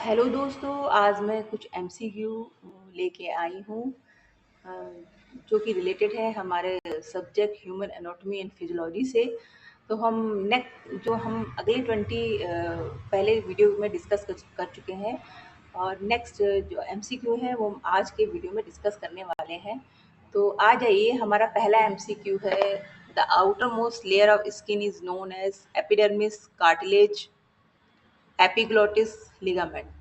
Hello दोस्तों, आज मैं कुछ एमसीक्यू लेके आई हूँ अ, जो कि रिलेटेड है हमारे subject human anatomy and physiology से। तो हम अगले 20 पहले वीडियो में डिस्कस कर चुके हैं और नेक्स्ट जो एमसीक्यू है वो हम आज के वीडियो में डिस्कस करने वाले हैं। तो आ जाइए, हमारा पहला एमसीक्यू है, the outer most layer of skin is known as epidermis, cartilage, epiglottis, ligament.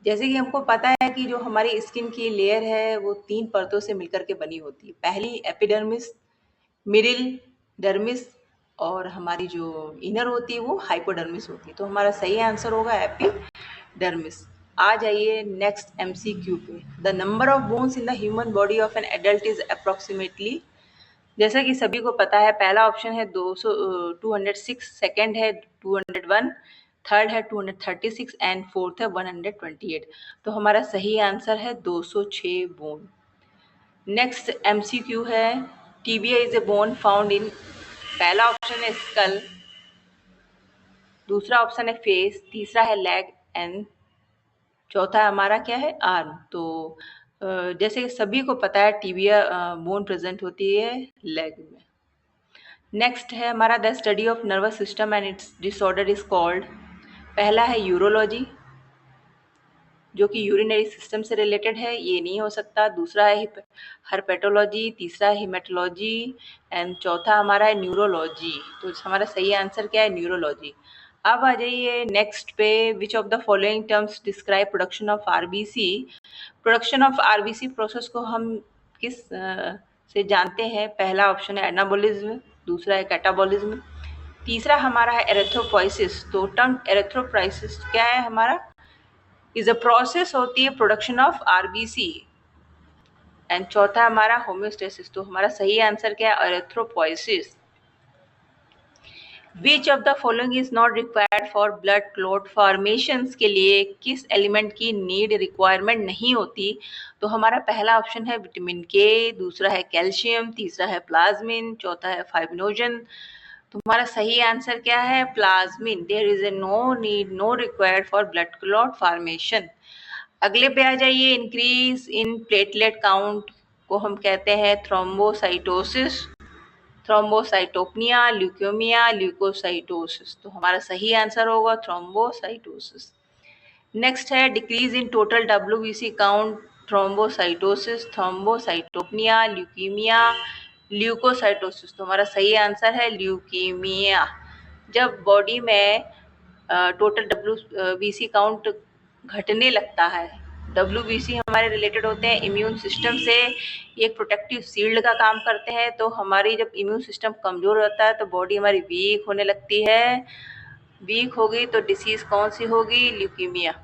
जैसे कि हमको पता है कि जो हमारी स्किन की लेयर है वो 3 परतों से मिलकर के बनी होती है। पहली एपिडर्मिस, मिडिल डर्मिस और हमारी जो इनर होती है वो हाइपोडर्मिस होती है। तो हमारा सही आंसर होगा एपिडर्मिस। आ जाइए नेक्स्ट एमसीक्यू पे। The number of bones in the human body of an adult is approximately. जैसा कि सभी को पता है, पहला ऑप्शन है 206, सेकंड है 201, थर्ड है 236 एंड फोर्थ है 128। तो हमारा सही आंसर है 206 बोन। नेक्स्ट एमसीक्यू है, tibia is a bone found in. पहला ऑप्शन है स्कल, दूसरा ऑप्शन है फेस, तीसरा है लेग एंड चौथा हमारा क्या है, आर्म। तो जैसे कि सभी को पता है टीबिया बोन प्रेजेंट होती है लेग में। नेक्स्ट है हमारा, the study of nervous system and it's disorder is called. पहला है यूरोलॉजी, जो कि यूरिनरी सिस्टम से रिलेटेड है, ये नहीं हो सकता। दूसरा है हर्पेटोलॉजी, तीसरा है हिमेटोलॉजी एंड चौथा हमारा है न्यूरोलॉजी। तो हमारा सही आंसर क्या है, न्यूरोलॉजी। अब आ जाइए नेक्स्ट पे, विच of the following terms describe production of RBC. Production of RBC process को हम किस से जानते हैं। पहला ऑप्शन है एनाबोलिज्म, दूसरा है कैटाबोलिज्म, तीसरा हमारा है एरेथ्रोपोइसिस। तो टर्म एरेथ्रोपोइसिस क्या है हमारा, इज अ प्रोसेस होती है प्रोडक्शन ऑफ आरबीसी एंड चौथा हमारा होम्योस्टेसिस। तो हमारा सही आंसर क्या है, erythropoiesis. Which of the following is not required for blood clot formations. के लिए किस एलिमेंट की नीड रिक्वायरमेंट नहीं होती। तो हमारा पहला ऑप्शन है विटामिन के, दूसरा है कैल्शियम, तीसरा है प्लाज्मिन, चौथा है फाइब्रिनोजन। तो हमारा सही आंसर क्या है, plasmin. There is a no need, no required for blood clot formation. अगले पे आ जाइए, इंक्रीज इन प्लेटलेट काउंट को हम कहते हैं थ्रोम्बोसाइटोसिस, थ्रोम्बोसाइटोपनिया, ल्यूकेमिया, ल्यूकोसाइटोसिस। तो हमारा सही आंसर होगा थ्रोम्बोसाइटोसिस। नेक्स्ट है, decrease in total WBC count, thrombocytosis, thrombocytopenia, leukaemia, leukocytosis. तो हमारा सही आंसर है ल्यूकीमिया। जब बॉडी में टोटल डब्ल्यूबीसी काउंट घटने लगता है, डब्ल्यूबीसी हमारे रिलेटेड होते हैं इम्यून सिस्टम से, एक प्रोटेक्टिव शील्ड का काम करते हैं। तो हमारी जब इम्यून सिस्टम कमज़ोर होता है तो बॉडी हमारी वीक होने लगती है, वीक होगी तो डिसीज कौन सी होगी, ल्यूकीमिया।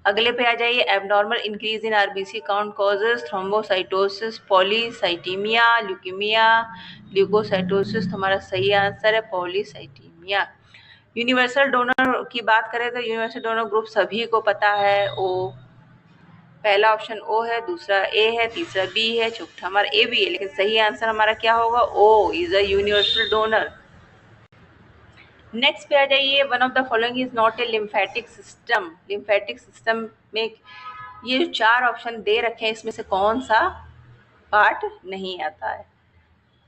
अगले पे आ जाइए, abnormal increase in RBC count causes thrombocytosis, polycythaemia, leukaemia, leukocytosis. हमारा सही आंसर है पॉलीसाइटीमिया। यूनिवर्सल डोनर की बात करें तो यूनिवर्सल डोनर ग्रुप सभी को पता है, ओ। पहला ऑप्शन ओ है, दूसरा ए है, तीसरा बी है, चौथा हमारा ए भी है, लेकिन सही आंसर हमारा क्या होगा, O is a universal donor. Next पे आ जाइए, one of the following is not a lymphatic system. Lymphatic system में ये जो 4 ऑप्शन दे रखे हैं, इसमें से कौन सा पार्ट नहीं आता है।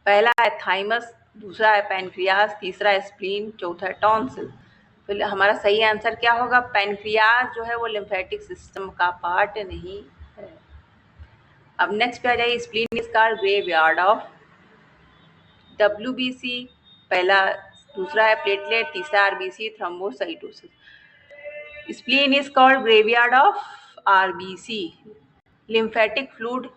पहला है थाइमस, दूसरा है पैनक्रियाज, तीसरा है स्प्लीन, चौथा है टॉन्सिल। तो हमारा सही आंसर क्या होगा, पैनक्रियाज जो है वो लिम्फेटिक सिस्टम का पार्ट नहीं है। अब नेक्स्ट पे आ जाइए, spleen is called graveyard of WBC. पहला, दूसरा है प्लेटलेट, तीसरा RBC, thrombocytosis. Spleen is called graveyard of RBC. Lymphatic fluid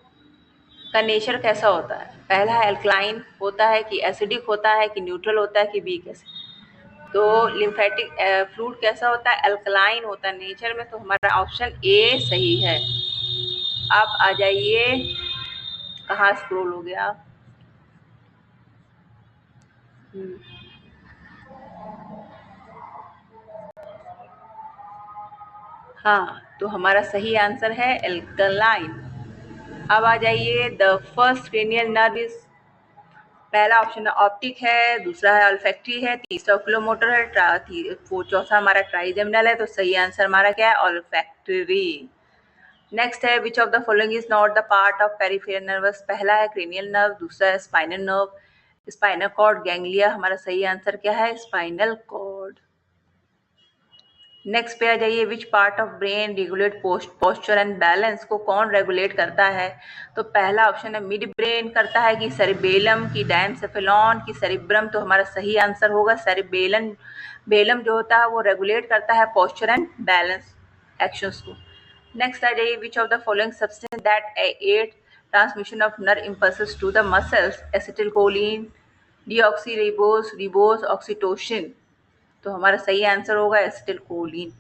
का नेचर कैसा होता है। पहला है अल्कलाइन होता है कि एसिडिक होता है कि न्यूट्रल होता है कि वीक एसिड। तो लिम्फेटिक फ्लूइड कैसा होता है, अल्कलाइन होता है नेचर में। तो हमारा ऑप्शन ए सही है। आप आ जाइए, कहाँ स्क्रॉल हो गया, हाँ, तो हमारा सही आंसर है एल्कलाइन। अब आ जाइए, the first cranial nerve is. पहला ऑप्शन ऑप्टिक है, दूसरा है ऑल्फैक्टरी है, तीसरा ओक्यूलोमोटर है, चौथा हमारा ट्राइजेमिनल है। तो सही आंसर हमारा क्या है? ऑल्फैक्टरी। नेक्स्ट है which of the following is not the part of peripheral nervous. पहला है क्रेनियल नर्व, दूसरा है spinal nerve, spinal cord, ganglia. हमारा सही आंसर क्या है? Spinal cord. नेक्स्ट पे आ जाइए, which part of brain regulate posture and balance. को कौन रेगुलेट करता है? तो पहला ऑप्शन है मिड ब्रेन करता है, कि सेरिबेलम, की डायनसेफेलॉन, की सेरिब्रम। तो हमारा सही आंसर होगा सेरिबेलम। बेलम जो होता है वो रेगुलेट करता है पोस्चर एंड बैलेंस एक्शंस को। नेक्स्ट आ जाइए, which of the following substance that aid transmission of nerve impulses to the muscles. Acetylcholine, ribose, oxytocin. तो हमारा सही आंसर होगा acetylcholine.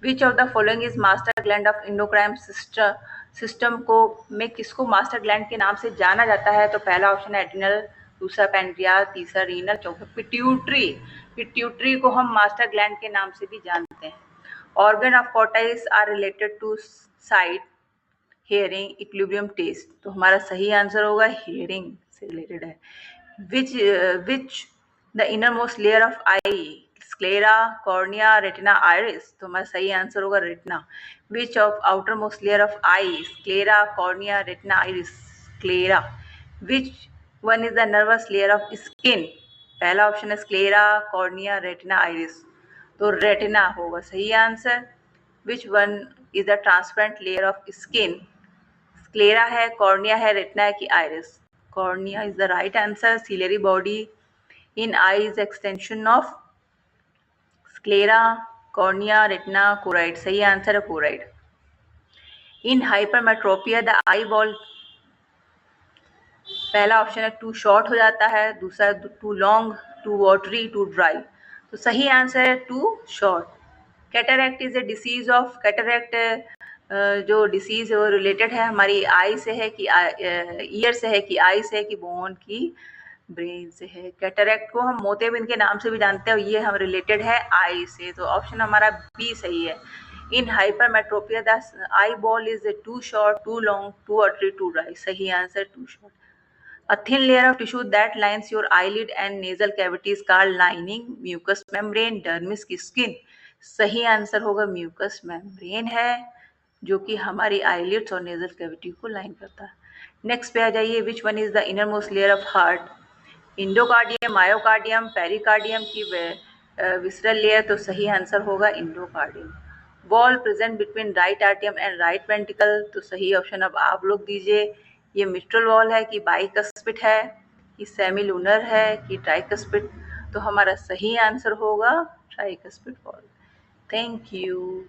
Which of the following is master gland of endocrine system. को में किसको मास्टर ग्लैंड के नाम से जाना जाता है? तो पहला ऑप्शन है एड्रिनल, दूसरा पैनक्रियाज, तीसरा रीनल, चौथा पिट्यूटरी। पिट्यूटरी को हम मास्टर ग्लैंड के नाम से भी जानते हैं। Organ of cortex are related to sight, hearing, equilibrium, taste. तो हमारा सही आंसर होगा हेयरिंग से रिलेटेड है। Which the inner most layer of eye, sclera, cornea, retina, iris. तो हमारा सही आंसर होगा retina. Which of outer most layer of eye, sclera, cornea, retina, iris, sclera. Which one is the nervous layer of skin. पहला option है sclera, cornea, retina, iris. तो retina होगा सही answer. Which one is the transparent layer of skin. Sclera है, cornea है, retina है कि iris. Cornea is the right answer. Ciliary body in eye is extension of sclera, cornea, retina, choroid. सही answer है choroid. In hypermetropia the I ball, पहला option है too short हो जाता है, दूसरा too long, too watery, too dry. तो सही आंसर है too short. Cataract is a disease of, cataract जो डिसीज है वो रिलेटेड है हमारी आई से है कि ईयर से है कि आई से है कि बोन की ब्रेन से है। कैटरैक्ट को हम मोतियाबिंद के नाम से भी जानते हैं, ये हम रिलेटेड है आई से। तो ऑप्शन हमारा बी सही है। In hypermetropia the eye ball is too short, too long, too watery, too dry. सही answer too short. A thin layer of tissue that lines your eyelid and nasal cavity is called lining, mucous membrane, dermis की skin। सही answer होगा mucus membrane है, जो कि हमारी eyelids और nasal cavity को लाइन करता है। नेक्स्ट पे आ जाइए, which one is the inner most layer of heart. Endocardium, myocardium, pericardium की विसरल लेयर। तो सही आंसर होगा endocardium. Wall present between right आर्टियम एंड राइट वेंट्रिकल। तो सही ऑप्शन अब आप लोग दीजिए। ये मिट्रल वॉल है कि बाइकस्पिड है कि सेमिलूनर है कि ट्राइकस्पिड। तो हमारा सही आंसर होगा ट्राइकस्पिड वॉल। Thank you.